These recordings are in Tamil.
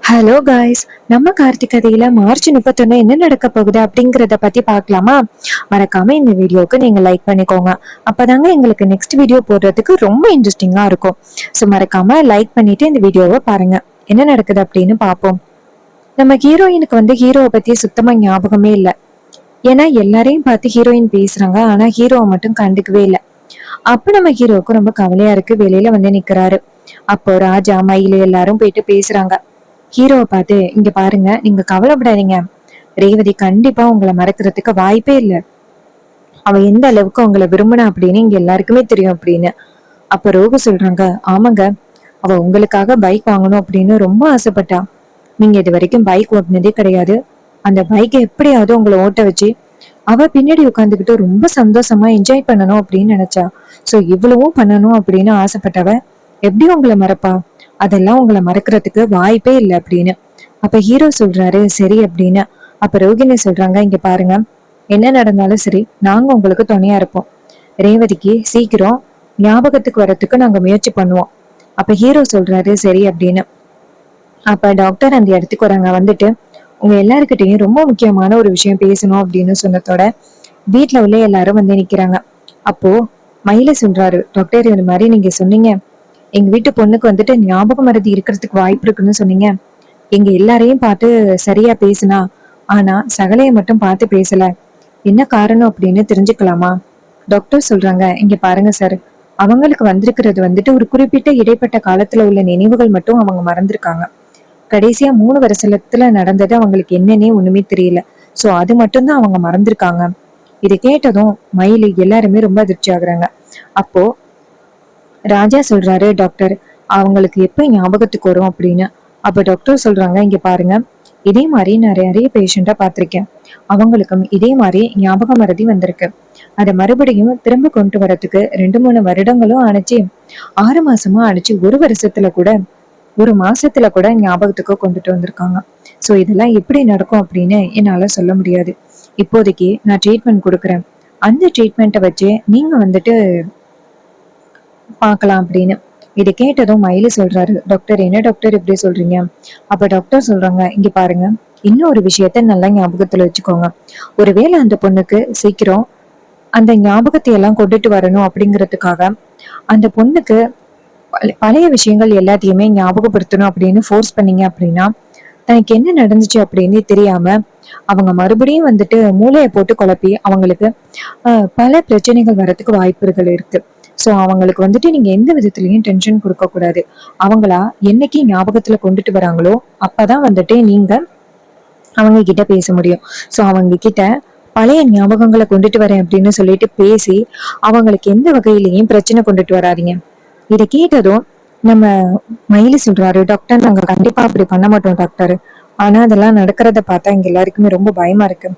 ஹலோ காய்ஸ், நம்ம கார்த்திக் கதையில மார்ச் 31 என்ன நடக்க போகுது அப்படிங்கறத பத்தி பார்க்கலாமா? மறக்காம இந்த வீடியோக்கு நீங்க லைக் பண்ணிக்கோங்க. அப்பதாங்க எங்களுக்கு நெக்ஸ்ட் வீடியோ போடுறதுக்கு ரொம்ப இன்ட்ரெஸ்டிங்கா இருக்கும். ஸோ மறக்காம லைக் பண்ணிட்டு இந்த வீடியோவை பாருங்க. என்ன நடக்குது அப்படின்னு பார்ப்போம். நம்ம ஹீரோயினுக்கு ஹீரோவை பத்தி சுத்தமா ஞாபகமே இல்லை. ஏன்னா எல்லாரையும் பார்த்து ஹீரோயின் பேசுறாங்க, ஆனா ஹீரோவை மட்டும் கண்டுக்கவே இல்லை. அப்ப நம்ம ஹீரோவுக்கு ரொம்ப கவலையா இருக்கு. வெளியில நிக்கிறாரு. அப்போ ராஜா, மயிலு எல்லாரும் போயிட்டு பேசுறாங்க. ஹீரோவை பார்த்து, இங்க பாருங்க, நீங்க கவலைப்படாதீங்க. ரேவதி கண்டிப்பா உங்களை மறக்கிறதுக்கு வாய்ப்பே இல்லை. அவ எந்த அளவுக்கு உங்களை விரும்பினா அப்படின்னு இங்க எல்லாருக்குமே தெரியும் அப்படின்னு. அப்ப ரோகு சொல்றாங்க, ஆமாங்க, அவ உங்களுக்காக பைக் வாங்கணும் அப்படின்னு ரொம்ப ஆசைப்பட்டா. நீங்க இது வரைக்கும் பைக் ஓட்டுனதே கிடையாது. அந்த பைக்கை எப்படியாவது உங்களை ஓட்ட வச்சு அவ பின்னாடி உட்காந்துக்கிட்டு ரொம்ப சந்தோஷமா என்ஜாய் பண்ணணும் அப்படின்னு நினைச்சா. சோ இவ்வளவும் பண்ணணும் அப்படின்னு ஆசைப்பட்டவ எப்படி உங்களை மறப்பா? அதெல்லாம் உங்களை மறக்கிறதுக்கு வாய்ப்பே இல்லை அப்படின்னு. அப்ப ஹீரோ சொல்றாரு, சரி அப்படின்னு. அப்ப ரோகிணி சொல்றாங்க, இங்க பாருங்க, என்ன நடந்தாலும் சரி, நாங்க உங்களுக்கு துணையா இருப்போம். ரேவதிக்கு சீக்கிரம் ஞாபகத்துக்கு வரத்துக்கு நாங்க முயற்சி பண்ணுவோம். அப்ப ஹீரோ சொல்றாரு, சரி அப்படின்னு. அப்ப டாக்டர் அந்த இடத்துக்கு வராங்க. உங்க எல்லாருக்கிட்டையும் ரொம்ப முக்கியமான ஒரு விஷயம் பேசணும் அப்படின்னு சொன்னதோட வீட்டுல உள்ள எல்லாரும் நிக்கிறாங்க. அப்போ மயில சொல்றாரு, டாக்டர், இது மாதிரி நீங்க சொன்னீங்க எங்க வீட்டு பொண்ணுக்கு ஞாபக மறதி இருக்கிறதுக்கு வாய்ப்பு இருக்குன்னு சொன்னீங்க. எங்க எல்லாரையும் பார்த்து சரியா பேசுனா, ஆனா சகலைய மட்டும் பார்த்து பேசல. என்ன காரணம் அப்படின்னு தெரிஞ்சுக்கலாமா? டாக்டர் சொல்றாங்க, இங்க பாருங்க சார், அவங்களுக்கு வந்திருக்கிறது ஒரு குறிப்பிட்ட இடைப்பட்ட காலத்துல உள்ள நினைவுகள் மட்டும் அவங்க மறந்துருக்காங்க. கடைசியா 3 வருஷத்துல நடந்தது அவங்களுக்கு என்னன்னே ஒண்ணுமே தெரியல. சோ அது மட்டும்தான் அவங்க மறந்துருக்காங்க. இதை கேட்டதும் மயிலு எல்லாருமே ரொம்ப அதிர்ச்சி ஆகுறாங்க. அப்போ ராஜா சொல்றாரு, டாக்டர், அவங்களுக்கு எப்ப ஞாபகத்துக்கு வரும் அப்படின்னு. அப்ப டாக்டர் சொல்றாங்க, இங்க பாருங்க, இதே மாதிரி நான் நிறைய பேஷண்டா பார்த்திருக்கேன். அவங்களுக்கும் இதே மாதிரி ஞாபக மறதி வந்திருக்கு. அதை மறுபடியும் திரும்ப கொண்டு வரதுக்கு 2-3 வருடங்களும் ஆனிச்சு. 6 மாசமா ஆனிச்சு. ஒரு மாசத்துல கூட ஞாபகத்துக்கு கொண்டுட்டு வந்திருக்காங்க. சோ இதெல்லாம் எப்படி நடக்கும் அப்படின்னு என்னால சொல்ல முடியாது. இப்போதைக்கு நான் ட்ரீட்மெண்ட் கொடுக்குறேன். அந்த ட்ரீட்மெண்ட்டை வச்சு நீங்க பார்க்கலாம் அப்படின்னு. இதை கேட்டதும் மயிலு சொல்றாரு, டாக்டர், என்ன டாக்டர் இப்படி சொல்றீங்க? அப்ப டாக்டர் சொல்றாங்க, இங்க பாருங்க, இன்னும் ஒரு விஷயத்த நல்லா ஞாபகத்துல வச்சுக்கோங்க. ஒருவேளை அந்த பொண்ணுக்கு சீக்கிரம் அந்த ஞாபகத்தை எல்லாம் கொண்டுட்டு வரணும் அப்படிங்கிறதுக்காக அந்த பொண்ணுக்கு பழைய விஷயங்கள் எல்லாத்தையுமே ஞாபகப்படுத்தணும் அப்படின்னு ஃபோர்ஸ் பண்ணீங்க அப்படின்னா, தனக்கு என்ன நடந்துச்சு அப்படின்னு தெரியாம அவங்க மறுபடியும் மூளையை போட்டு குழப்பி அவங்களுக்கு பல பிரச்சனைகள் வர்றதுக்கு வாய்ப்புகள் இருக்கு. சோ அவங்களுக்கு நீங்க எந்த விதத்திலயும் டென்ஷன் கொடுக்க கூடாது. அவங்களா என்னைக்கு ஞாபகத்துல கொண்டுட்டு வராங்களோ அப்பதான் நீங்க அவங்க கிட்ட பேச முடியும். சோ அவங்க கிட்ட பழைய ஞாபகங்களை கொண்டுட்டு வரேன் அப்படின்னு சொல்லிட்டு பேசி அவங்களுக்கு எந்த வகையிலையும் பிரச்சனை கொண்டுட்டு வராதீங்க. இதை கேட்டதும் நம்ம மயிலி சொல்றாரு, டாக்டர், நாங்க கண்டிப்பா அப்படி பண்ண மாட்டோம் டாக்டர். ஆனா அதெல்லாம் நடக்கிறத பார்த்தா எங்க எல்லாருக்குமே ரொம்ப பயமா இருக்கு.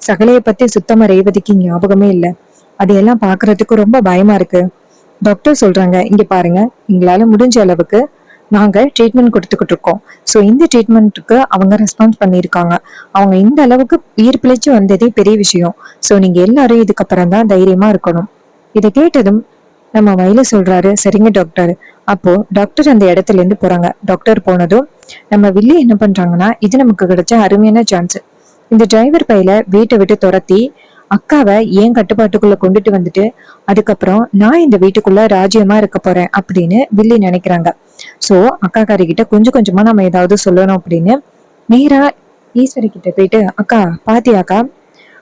சகலைய பத்தி சுத்தமா ரேவதிக்கு ஞாபகமே இல்லை. அதையெல்லாம் பாக்குறதுக்கு ரொம்ப பயமா இருக்கு. டாக்டர் சொல்றாங்க, இங்க பாருங்க, எங்களால முடிஞ்ச அளவுக்கு நாங்க ட்ரீட்மெண்ட் கொடுத்துக்கிட்டு இருக்கோம். ஸோ இந்த ட்ரீட்மெண்ட்டுக்கு அவங்க ரெஸ்பான்ஸ் பண்ணியிருக்காங்க. அவங்க இந்த அளவுக்கு உயிர் பிழைச்சு வந்ததே பெரிய விஷயம். ஸோ நீங்க எல்லாரும் இதுக்கப்புறம் தான் தைரியமா இருக்கணும். இதை கேட்டதும் நம்ம வயல சொல்றாரு, சரிங்க டாக்டர். அப்போ டாக்டர் அந்த இடத்துல இருந்து போறாங்க. டாக்டர் போனதும் நம்ம வில்லி என்ன பண்றாங்கன்னா, இது நமக்கு கிடைச்ச அருமையான சான்ஸ். இந்த டிரைவர் பையில வீட்டை விட்டு துரத்தி அக்காவை ஏன் கட்டுப்பாட்டுக்குள்ள கொண்டுட்டு அதுக்கப்புறம் நான் இந்த வீட்டுக்குள்ள ராஜ்யமா இருக்க போறேன் அப்படின்னு வில்லி நினைக்கிறாங்க. சோ அக்கா காரி கிட்ட கொஞ்சம் கொஞ்சமா நம்ம ஏதாவது சொல்லணும் அப்படின்னு நேரா ஈஸ்வரி கிட்ட போயிட்டு, அக்கா பாத்தியாக்கா,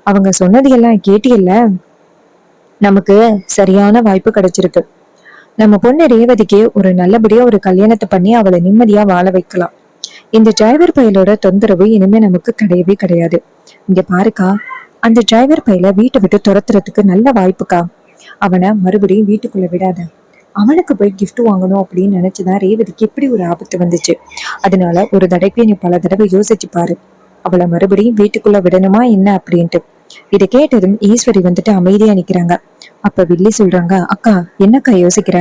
அவங்க சொன்னது எல்லாம் கேட்டியல்ல, நமக்கு சரியான வாய்ப்பு கிடைச்சிருக்கு. நம்ம பொண்ணு ரேவதிக்கு ஒரு நல்லபடியா ஒரு கல்யாணத்தை பண்ணி அவளை நிம்மதியா வாழ வைக்கலாம். இந்த டிரைவர் பையலோட தொந்தரவு இனிமே நமக்கு கிடையவே கிடையாது. இங்க பாருக்கா, அந்த டிரைவர் பையல வீட்டை விட்டு துரத்துறதுக்கு நல்ல வாய்ப்புக்கா. அவனை மறுபடியும் வீட்டுக்குள்ள விடாத. அவனுக்கு போய் கிஃப்ட் வாங்கணும் அப்படின்னு நினைச்சுதான் ரேவதிக்கு இப்படி ஒரு ஆபத்து வந்துச்சு. அதனால ஒரு தடவை நீ பல தடவை யோசிச்சு பாரு. அவளை மறுபடியும் வீட்டுக்குள்ள விடணுமா என்ன அப்படின்ட்டு. இதை கேட்டதும் ஈஸ்வரி அமைதியா நிக்கிறாங்க. அப்ப வில்லி சொல்றாங்க, அக்கா, என்னக்கா யோசிக்கிற?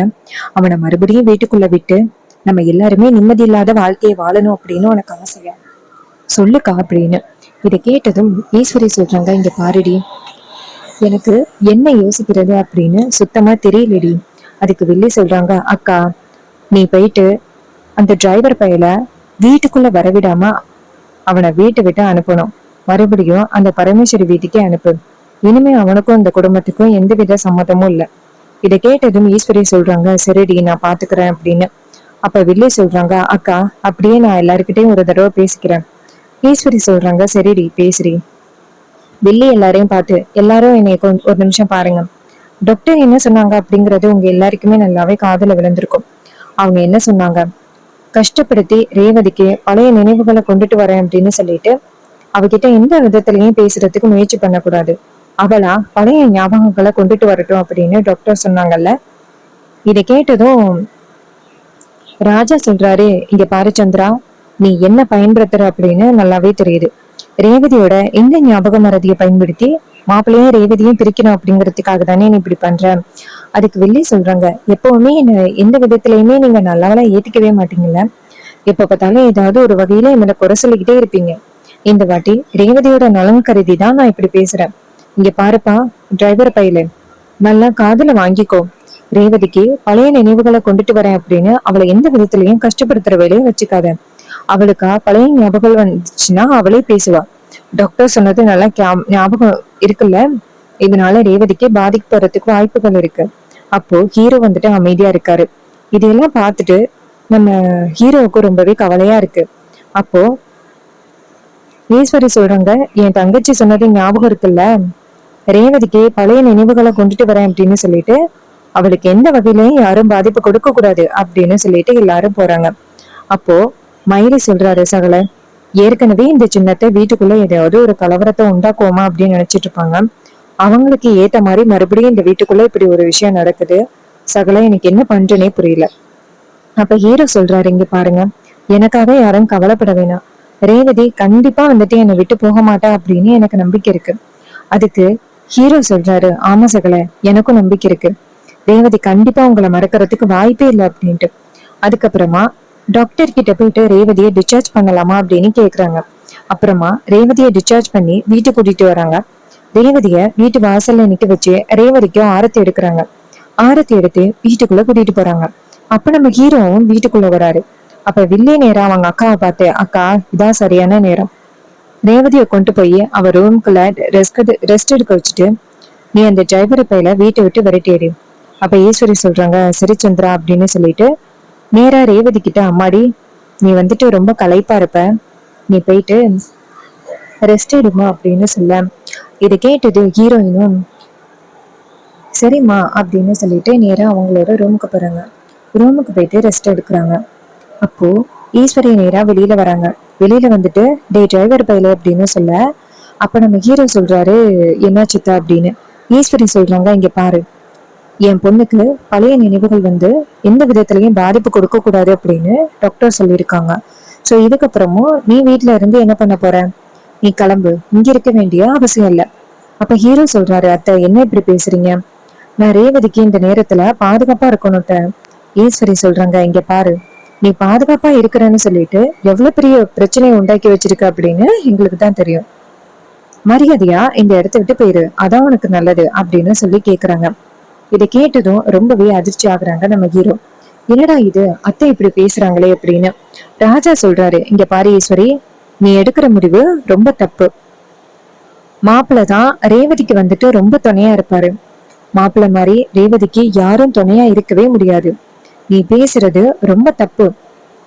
அவனை மறுபடியும் வீட்டுக்குள்ள விட்டு நம்ம எல்லாருமே நிம்மதி இல்லாத வாழ்க்கையை வாழணும் அப்படின்னு உனக்கு ஆசையா? சொல்லுக்கா அப்படின்னு. இதை கேட்டதும் ஈஸ்வரி சொல்றாங்க, இங்க பாருடி, எனக்கு என்ன யோசிக்கிறது அப்படின்னு சுத்தமா தெரியலடி. அதுக்கு வில்லி சொல்றாங்க, அக்கா, நீ போயிட்டு அந்த டிரைவர் பையல வீட்டுக்குள்ள வரவிடாம அவனை வீட்டை விட்டு அனுப்பணும். மறுபடியும் அந்த பரமேஸ்வரி வீட்டுக்கே அனுப்பு. இனிமே அவனுக்கும் இந்த குடும்பத்துக்கும் எந்தவித சம்மதமும் இல்ல. இதை கேட்டதும் ஈஸ்வரி சொல்றாங்க, சரிடி நான் பாத்துக்கிறேன் அப்படின்னு. அப்ப வில்லை சொல்றாங்க, அக்கா அப்படியே நான் எல்லாருக்கிட்டையும் ஒரு தடவை பேசிக்கிறேன். ஈஸ்வரி சொல்றாங்க, சரிடி பேசுறி. வில்லி எல்லாரையும் பார்த்து, எல்லாரும் என்னை ஒரு நிமிஷம் பாருங்க. டாக்டர் என்ன சொன்னாங்க அப்படிங்கறது உங்க எல்லாருக்குமே நல்லாவே காதுல விழுந்திருக்கும். அவங்க என்ன சொன்னாங்க, கஷ்டப்படுத்தி ரேவதிக்கு பழைய நினைவுகளை கொண்டுட்டு வரேன் அப்படின்னு சொல்லிட்டு அவகிட்ட எந்த விதத்திலையும் பேசுறதுக்கு முயற்சி பண்ணக்கூடாது. அவளா பழைய ஞாபகங்களை கொண்டுட்டு வரட்டும் அப்படின்னு டாக்டர் சொன்னாங்கல்ல. இதை கேட்டதும் ராஜா சொல்றாரு, இங்க பாரு சந்திரா, நீ என்ன பயன்படுத்துற அப்படின்னு நல்லாவே தெரியுது. ரேவதியோட எந்த ஞாபக மறதியை பயன்படுத்தி மாப்பிள்ளையும் ரேவதியும் பிரிக்கணும் அப்படிங்கிறதுக்காக தானே நீ இப்படி பண்ற. அதுக்கு வெள்ளி சொல்றாங்க, எப்பவுமே என்ன எந்த விதத்திலயுமே நீங்க நல்லாவெல்லாம் ஏத்துக்கவே மாட்டீங்கல்ல. எப்ப பார்த்தாலும் ஏதாவது ஒரு வகையில என்னோட குறை சொல்லிக்கிட்டே இருப்பீங்க. இந்த வாட்டி ரேவதியோட நலன் கருதி தான் நான் இப்படி பேசுறேன். இங்க பாருப்பா டிரைவர் பையில, நல்லா காதுல வாங்கிக்கோ. ரேவதிக்கு பழைய நினைவுகளை கொண்டுட்டு வரேன் அப்படின்னு அவளை எந்த விதத்திலையும் கஷ்டப்படுத்துற வேலையை வச்சுக்காத. அவளுக்கா பழைய ஞாபகம் வந்துச்சுன்னா அவளே பேசுவா. டாக்டர் சொன்னது நல்லா ஞாபகம் இருக்குல்ல. இதனால ரேவதிக்கு பாதிக்கப்படுறதுக்கு வாய்ப்புகள் இருக்கு. அப்போ ஹீரோ வந்துட்டு அமைதியா இருக்காரு. இதையெல்லாம் பார்த்துட்டு நம்ம ஹீரோவுக்கு ரொம்பவே கவலையா இருக்கு. அப்போ ஈஸ்வரி சொல்றாங்க, என் தங்கச்சி சொன்னது ஞாபகம் இருக்குல்ல, ரேவதிக்கு பழைய நினைவுகளை கொண்டுட்டு வரேன் அப்படின்னு சொல்லிட்டு அவளுக்கு எந்த வகையிலையும் யாரும் பாதிப்பு கொடுக்க கூடாது அப்படின்னு சொல்லிட்டு எல்லாரும் போறாங்க. அப்போ மயிலி சொல்றாரு, சகல ஏற்கனவே இந்த சின்னத்தை வீட்டுக்குள்ள ஏதாவது ஒரு கலவரத்தை உண்டாக்குவோமா அப்படின்னு நினைச்சிட்டு இருப்பாங்க. அவங்களுக்கு ஏத்த மாதிரி மறுபடியும் இந்த வீட்டுக்குள்ள இப்படி ஒரு விஷயம் நடக்குது. சகல எனக்கு என்ன பண்றேனே புரியல. அப்ப ஹீரோ சொல்றாரு, இங்க பாருங்க, எனக்காக யாரும் கவலைப்பட வேணாம். ரேவதி கண்டிப்பா வந்துட்டு என்னை விட்டு போக மாட்டா அப்படின்னு எனக்கு நம்பிக்கை இருக்கு. அதுக்கு ஹீரோ சொல்றாரு, ஆமா சகல, எனக்கும் நம்பிக்கை இருக்கு. ரேவதி கண்டிப்பா உங்களை மறக்கிறதுக்கு வாய்ப்பே இல்லை அப்படின்ட்டு. அதுக்கப்புறமா டாக்டர் கிட்ட போயிட்டு ரேவதியை டிஸ்சார்ஜ் பண்ணலாமா அப்படின்னு கேக்குறாங்க. அப்புறமா ரேவதியை டிஸ்சார்ஜ் பண்ணி வீட்டுக்கு கூட்டிட்டு வராங்க. ரேவதிய வீட்டு வாசல்ல நிக்க வச்சு ரேவதிக்கும் ஆரத்தி எடுக்கிறாங்க. ஆரத்தி எடுத்து வீட்டுக்குள்ள கூட்டிட்டு போறாங்க. அப்ப நம்ம ஹீரோவும் வீட்டுக்குள்ள வராரு. அப்ப வில்லே நேரம் அவங்க அக்காவை பார்த்து, அக்கா இதான் சரியான நேரம், ரேவதியை கொண்டு போய் அவ ரூம்குள்ள ரெஸ்ட் எடுக்க வச்சுட்டு நீ அந்த டிரைவரை பையில வீட்டை விட்டு விரட்டிடு. அப்ப ஈஸ்வரி சொல்றாங்க, சரி சந்திரா அப்படின்னு சொல்லிட்டு நேரா ரேவதி கிட்ட, அம்மாடி நீ வந்துட்டு ரொம்ப களைப்பா இருப்ப, நீ போயிட்டு ரெஸ்ட் எடுமா அப்படின்னு சொல்ல. இதை கேட்டது ஹீரோயினும் சரிம்மா அப்படின்னு சொல்லிட்டு நேரா அவங்களோட ரூமுக்கு போறாங்க. ரூமுக்கு போயிட்டு ரெஸ்ட் எடுக்கிறாங்க. அப்போ ஈஸ்வரி நேரா வெளியில வராங்க. வெளியில வந்துட்டு டே டிரைவர் பையில அப்படின்னு சொல்ல, அப்ப நம்ம ஹீரோ சொல்றாரு, என்ன சித்தா அப்படின்னு. ஈஸ்வரி சொல்றாங்க, இங்க பாரு, என் பொண்ணுக்கு பழைய நினைவுகள் வந்து எந்த விதத்திலையும் பாதிப்பு கொடுக்க கூடாது அப்படின்னு டாக்டர் சொல்லியிருக்காங்க. சோ இதுக்கப்புறமும் நீ வீட்டுல இருந்து என்ன பண்ண போற, நீ கிளம்பு, இங்க இருக்க வேண்டிய அவசியம் இல்லை. அப்ப ஹீரோ சொல்றாரு, அத்தை என்ன இப்படி பேசுறீங்க, நான் ரேவதிக்கு இந்த நேரத்துல பாதுகாப்பா இருக்கணும்ட்ட. ஈஸ்வரி சொல்றாங்க, இங்க பாரு, நீ பாதுகாப்பா இருக்கிறன்னு சொல்லிட்டு எவ்வளவு பெரிய பிரச்சனையை உண்டாக்கி வச்சிருக்க அப்படின்னு எங்களுக்கு தான் தெரியும். மரியாதையா இந்த இடத்த விட்டு போயிரு, அதான் உனக்கு நல்லது அப்படின்னு சொல்லி கேக்குறாங்க. இதை கேட்டதும் ரொம்பவே அதிர்ச்சி ஆகுறாங்க நம்ம ஹீரோ. என்னடா இது, அத்தை இப்படி பேசுறாங்களே அப்படின்னு. ராஜா சொல்றாரு, இங்க பாரு ஈஸ்வரி, நீ எடுக்கிற முடிவு ரொம்ப தப்பு. மாப்பிள்ள தான் ரேவதிக்கு வந்துட்டு ரொம்ப துணையா இருப்பாரு. மாப்பிள்ள மாதிரி ரேவதிக்கு யாரும் துணையா இருக்கவே முடியாது. நீ பேசுறது ரொம்ப தப்பு.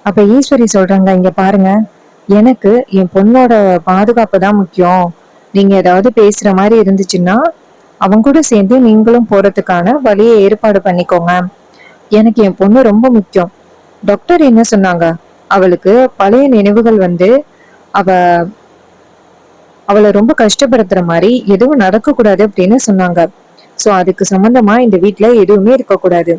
அப்ப ஈஸ்வரி சொல்றாங்க, இங்க பாருங்க, எனக்கு என் பொண்ணோட பாதுகாப்பு தான் முக்கியம். நீங்க ஏதாவது பேசுற மாதிரி இருந்துச்சுன்னா அவங்க கூட சேர்ந்து நீங்களும் போறதுக்கான வழியை ஏற்பாடு பண்ணிக்கோங்க. எனக்கு என் பொண்ணு ரொம்ப முக்கியம். டாக்டர் என்ன சொன்னாங்க, அவளுக்கு பழைய நினைவுகள் வந்து அவ அவளை ரொம்ப கஷ்டப்படுத்துற மாதிரி எதுவும் நடக்க கூடாது அப்படின்னு சொன்னாங்க. சோ அதுக்கு சம்பந்தமா இந்த வீட்டுல எதுவுமே இருக்கக்கூடாது.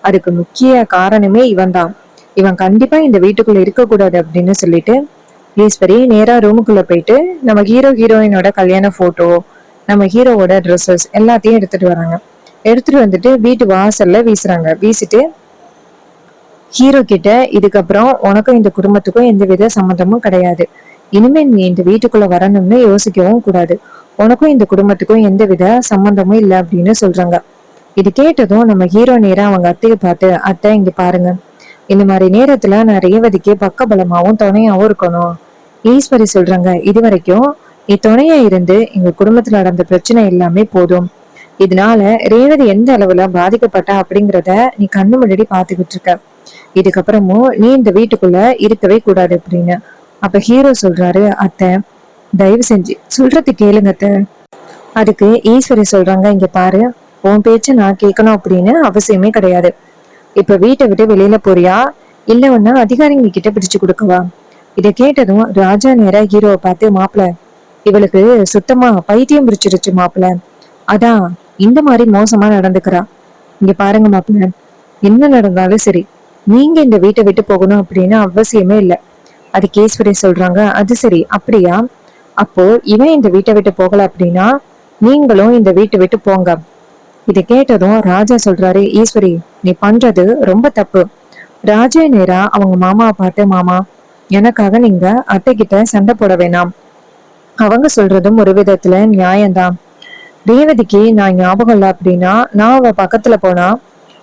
அதுக்கு முக்கிய காரணமே இவன் தான். இவன் கண்டிப்பா இந்த வீட்டுக்குள்ள இருக்கக்கூடாது அப்படின்னு சொல்லிட்டு ஈஸ்வரி நேரா ரூமுக்குள்ள போயிட்டு நம்ம ஹீரோயினோட கல்யாண போட்டோ, நம்ம ஹீரோவோட ட்ரெஸ்ஸஸ் எல்லாத்தையும் எடுத்துட்டு வராங்க. எடுத்துட்டு வந்துட்டு வீட்டு வாசல்ல வீசுறாங்க. வீசிட்டு ஹீரோ கிட்ட, இதுக்கப்புறம் உனக்கும் இந்த குடும்பத்துக்கும் எந்த வித சம்மந்தமும் கிடையாது. இனிமே நீ இந்த வீட்டுக்குள்ள வரணும்னு யோசிக்கவும் கூடாது. உனக்கும் இந்த குடும்பத்துக்கும் எந்த வித சம்பந்தமும் இல்லை அப்படின்னு சொல்றாங்க. இது கேட்டதும் நம்ம ஹீரோ நேரா அவங்க அத்தையை பார்த்து, அத்தை இங்க பாருங்க, இந்த மாதிரி நேரத்துல நான் ரேவதிக்கு பக்கபலமாவும் துணையாவும் இருக்கணும். ஈஸ்வரி சொல்றாங்க, இது வரைக்கும் நீ துணையா இருந்து எங்க குடும்பத்துல நடந்த பிரச்சனை எல்லாமே போதும். இதனால ரேவதி எந்த அளவுல பாதிக்கப்பட்டா அப்படிங்கிறத நீ கண்ணு முன்னாடி பாத்துக்கிட்டு இருக்க. இதுக்கப்புறமும் நீ இந்த வீட்டுக்குள்ள இருக்கவே கூடாது அப்படின்னு. அப்ப ஹீரோ சொல்றாரு, அத்தை தயவு செஞ்சு சொல்றது கேளுங்க அத்தை. அதுக்கு ஈஸ்வரி சொல்றாங்க, இங்க பாரு, உன் பேச்ச நான் கேட்கணும் அப்படின்னு அவசியமே கிடையாது. இப்ப வீட்டை விட்டு வெளியில போறியா, இல்ல ஒன்னா அதிகாரிங்க கிட்ட பிடிச்சு கொடுக்கவா? இதை கேட்டதும் ராஜா நேரா ஹீரோவை பார்த்து, மாப்பிள இவளுக்கு சுத்தமா பைத்தியம் பிடிச்சிருச்சு மாப்பிள, அதான் இந்த மாதிரி மோசமா நடந்துக்கிறா. இங்க பாருங்க மாப்பிள, என்ன நடந்தாலும் சரி நீங்க இந்த வீட்டை விட்டு போகணும் அப்படின்னு அவசியமே இல்லை. அதுக்கு ஈஸ்வரி சொல்றாங்க, அது சரி அப்படியா, அப்போ இவன் இந்த வீட்டை விட்டு போகல அப்படின்னா நீங்களும் இந்த வீட்டை விட்டு போங்க. இதை கேட்டதும் ராஜா சொல்றாரு, ஈஸ்வரி நீ பண்றது ரொம்ப தப்பு. ராஜா நேரா அவங்க மாமாவை பார்த்து, மாமா எனக்காக நீங்க அத்தை கிட்ட சண்டை போட வேணாம், அவங்க சொல்றதும் ஒரு விதத்துல நியாயம்தான். ரேவதிக்கு நான் ஞாபகம் இல்லை அப்படின்னா நான் அவ பக்கத்துல போனா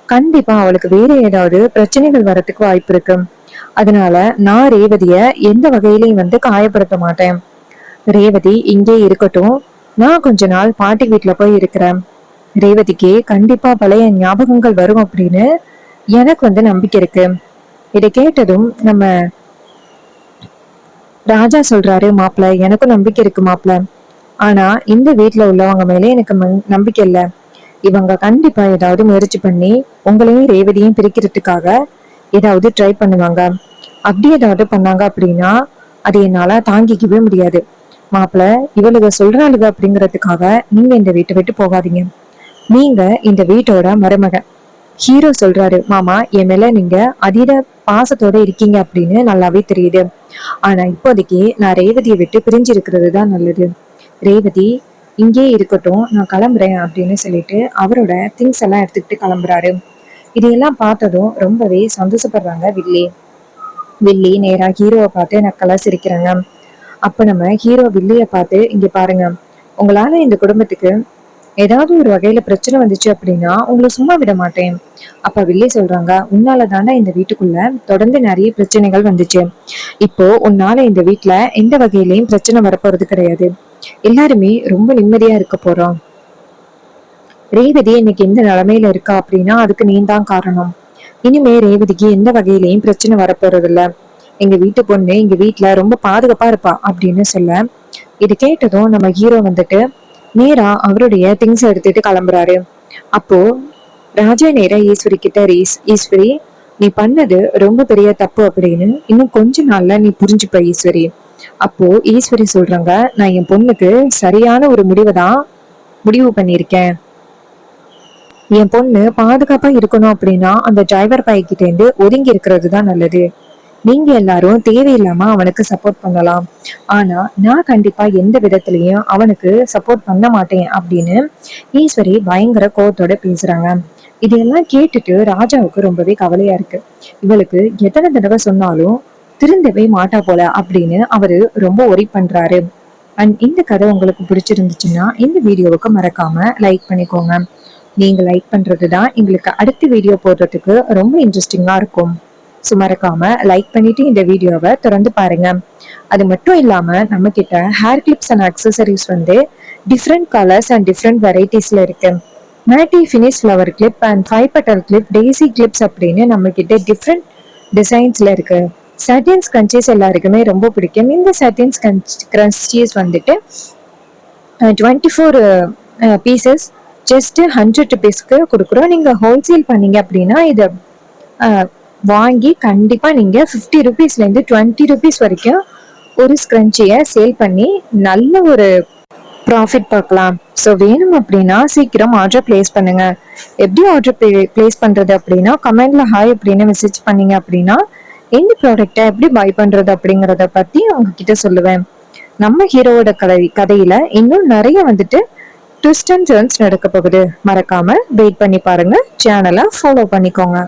கண்டிப்பா அவளுக்கு வேற ஏதாவது பிரச்சனைகள் வரத்துக்கு வாய்ப்பு இருக்கு. அதனால நான் ரேவதிய எந்த வகையிலையும் காயப்படுத்த மாட்டேன். ரேவதி இங்கே இருக்கட்டும், நான் கொஞ்ச நாள் பாட்டி வீட்டுல போய் இருக்கிறேன். ரேவதிக்கு கண்டிப்பா பழைய ஞாபகங்கள் வரும் அப்படின்னு எனக்கு நம்பிக்கை இருக்கு. இதை கேட்டதும் நம்ம ராஜா சொல்றாரு, மாப்பிள்ள எனக்கும் நம்பிக்கை இருக்கு மாப்பிள்ள, ஆனா இந்த வீட்டுல உள்ளவங்க மேலே எனக்கு நம்பிக்கை இல்ல. இவங்க கண்டிப்பா ஏதாவது முயற்சி பண்ணி உங்களையும் ரேவதியும் பிரிக்கிறதுக்காக ஏதாவது ட்ரை பண்ணுவாங்க. அப்படி ஏதாவது பண்ணாங்க அப்படின்னா அது என்னால தாங்கிக்கவே முடியாது. மாப்பிள்ள இவளுக சொல்றாளுக அப்படிங்கறதுக்காக நீங்க இந்த வீட்டை விட்டு போகாதீங்க. நீங்க இந்த வீட்டோட மருமகன். ஹீரோ சொல்றாரு, மாமா என் மேல நீங்க அதீத பாசத்தோட இருக்கீங்க அப்படின்னு நல்லாவே தெரியுது. ஆனா இப்போதைக்கு நான் ரேவதியை விட்டு பிரிஞ்சு இருக்கிறது தான் நல்லது. ரேவதி இங்கே இருக்கட்டும், நான் கிளம்புறேன் அப்படின்னு சொல்லிட்டு அவரோட திங்ஸ் எல்லாம் எடுத்துக்கிட்டு கிளம்புறாரு. இதையெல்லாம் பார்த்ததும் ரொம்பவே சந்தோஷப்படுறாங்க வில்லி. வில்லி நேரா ஹீரோவை பார்த்து நக்கலா சிரிக்கிறாங்க. அப்ப நம்ம ஹீரோ வில்லிய பார்த்து, இங்க பாருங்க, உங்களால இந்த குடும்பத்துக்கு ஏதாவது ஒரு வகையில பிரச்சனை வந்துச்சு அப்படின்னா உங்களை சும்மா விட மாட்டேன். அப்ப வில்லி சொல்றாங்க, உன்னால தானே இந்த வீட்டுக்குள்ள தொடர்ந்து நிறைய பிரச்சனைகள் வந்துச்சு. இப்போ உன்னால இந்த வீட்டுல எந்த வகையிலயும் பிரச்சனை வரப்போறது கிடையாது. எல்லாருமே ரொம்ப நிம்மதியா இருக்க போறோம். ரேவதி இன்னைக்கு எந்த நிலைமையில இருக்கா அப்படின்னா அதுக்கு நீ தான் காரணம். இனிமே ரேவதிக்கு எந்த வகையிலயும் பிரச்சனை வரப்போறது இல்ல. எங்க வீட்டு பொண்ணு எங்க வீட்டுல ரொம்ப பாதுகாப்பா இருப்பா அப்படின்னு சொல்ல, இது கேட்டதும் நம்ம ஹீரோ நேரா அவருடைய திங்ஸ் எடுத்துட்டு கிளம்புறாரு. அப்போ ராஜா நேரா ஈஸ்வரி கிட்ட, ஈஸ்வரி நீ பண்ணது ரொம்ப பெரிய தப்பு அப்படின்னு இன்னும் கொஞ்ச நாள்ல நீ புரிஞ்சுப்ப ஈஸ்வரி. அப்போ ஈஸ்வரி சொல்றாங்க, நான் என் பொண்ணுக்கு சரியான ஒரு முடிவு பண்ணியிருக்கேன். என் பொண்ணு பாதுகாப்பா இருக்கணும் அப்படின்னா அந்த டிரைவர் பைக்கிட்ட இருந்து ஒதுங்கி இருக்கிறது தான் நல்லது. நீங்க எல்லாரும் தேவையில்லாம அவனுக்கு சப்போர்ட் பண்ணலாம், ஆனா நான் கண்டிப்பா எந்த விதத்திலையும் அவனுக்கு சப்போர்ட் பண்ண மாட்டேன் அப்படின்னு ஈஸ்வரி பயங்கர கோவத்தோட பேசுறாங்க. இதெல்லாம் கேட்டுட்டு ராஜாவுக்கு ரொம்பவே கவலையா இருக்கு. இவளுக்கு எத்தனை தடவை சொன்னாலும் திருந்தவே மாட்டா போல அப்படின்னு அவரு ரொம்ப ஒரி பண்றாரு. அண்ட் இந்த கதை உங்களுக்கு பிடிச்சிருந்துச்சுன்னா இந்த வீடியோவுக்கு மறக்காம லைக் பண்ணிக்கோங்க. நீங்க லைக் பண்றதுதான் எங்களுக்கு அடுத்த வீடியோ போடுறதுக்கு ரொம்ப இன்ட்ரெஸ்டிங்கா இருக்கும். மறக்காம லைக் பண்ணிட்டு இந்த வீடியோவை தொடர்ந்து பாருங்க. அது மட்டும் இல்லாம நம்ம கிட்ட hair clips and accessories different colours and different வெரைட்டிஸ்ல இருக்கு. Matte finish flower clip and 5 petal clip, daisy clips அப்படின்னு நம்ம கிட்ட டிஃப்ரெண்ட் டிசைன்ஸ்ல இருக்கு. சட்டின்ஸ் கன்ச்சீஸ் எல்லாருக்குமே ரொம்ப பிடிக்கும். இந்த சட்டின்ஸ் கன்ச்சீஸ் 24 பீசஸ் ஜஸ்ட் 100 rupeesக்கு கொடுக்குறோம். நீங்க ஹோல்சேல் பண்ணீங்க அப்படின்னா இதை வாங்கி கண்டிப்பா நீங்க 50 rupeesல இருந்து 20 rupees வரைக்கும் ஒரு ஸ்க்ரன்ச்சியை சேல் பண்ணி நல்ல ஒரு ப்ராஃபிட் பார்க்கலாம். ஸோ வேணும் அப்படின்னா சீக்கிரம் ஆர்டர் பிளேஸ் பண்ணுங்க. எப்படி ஆர்டர் பிளேஸ் பண்றது அப்படின்னா கமெண்ட்ல ஹாய் அப்படின்னு மெசேஜ் பண்ணீங்க அப்படின்னா எந்த ப்ராடக்டை எப்படி பை பண்றது அப்படிங்கறத பத்தி உங்ககிட்ட சொல்லுவேன். நம்ம ஹீரோவோட கதையில இன்னும் நிறைய ட்விஸ்ட் அண்ட் டர்ன்ஸ் நடக்க போகுது. மறக்காம வெயிட் பண்ணி பாருங்க. சேனலை ஃபாலோ பண்ணிக்கோங்க.